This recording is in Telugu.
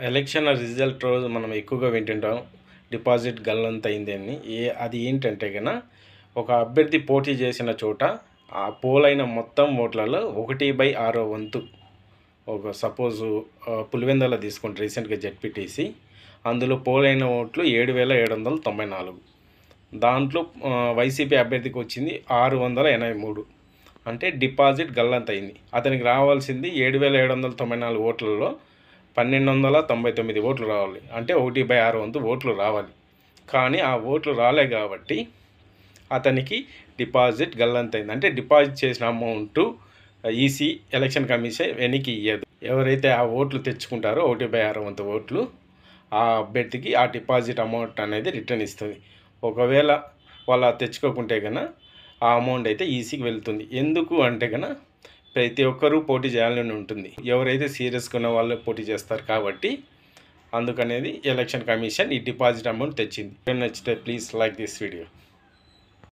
ఎలక్షన్ రిజల్ట్ రోజు మనం ఎక్కువగా వింటుంటాం డిపాజిట్ గల్లంత అయింది అని. అది ఏంటంటే కన్నా ఒక అభ్యర్థి పోటీ చేసిన చోట ఆ పోలైన మొత్తం ఓట్లలో 1/6 వంతు ఒక సపోజు పులివెందుల తీసుకుంటే రీసెంట్గా జెడ్పీటీసీ అందులో పోలైన ఓట్లు 7,794. దాంట్లో వైసీపీ అభ్యర్థికి వచ్చింది 683. అంటే డిపాజిట్ గల్లంత అయింది. అతనికి రావాల్సింది 7,794 ఓట్లలో 1,299 ఓట్లు రావాలి. అంటే 1/6 వంతు ఓట్లు రావాలి. కానీ ఆ ఓట్లు రాలే కాబట్టి అతనికి డిపాజిట్ గల్లంతైంది. అంటే డిపాజిట్ చేసిన అమౌంట్ ఈసీ ఎలక్షన్ కమిషన్ వెనక్కి ఇయ్యదు. ఎవరైతే ఆ ఓట్లు తెచ్చుకుంటారో 1/6 వంతు ఓట్లు ఆ అభ్యర్థికి ఆ డిపాజిట్ అమౌంట్ అనేది రిటర్న్ ఇస్తుంది. ఒకవేళ వాళ్ళు తెచ్చుకోకుంటే కన్నా ఆ అమౌంట్ అయితే ఈసీకి వెళ్తుంది. ఎందుకు అంటే కన్నా ప్రతి ఒక్కరూ పోటీ చేయాలని ఉంటుంది. ఎవరైతే సీరియస్గా ఉన్న వాళ్ళు పోటీ చేస్తారు కాబట్టి అందుకనేది ఎలక్షన్ కమిషన్ ఈ డిపాజిట్ అమౌంట్ తెచ్చింది. నచ్చితే ప్లీజ్ లైక్ దిస్ వీడియో.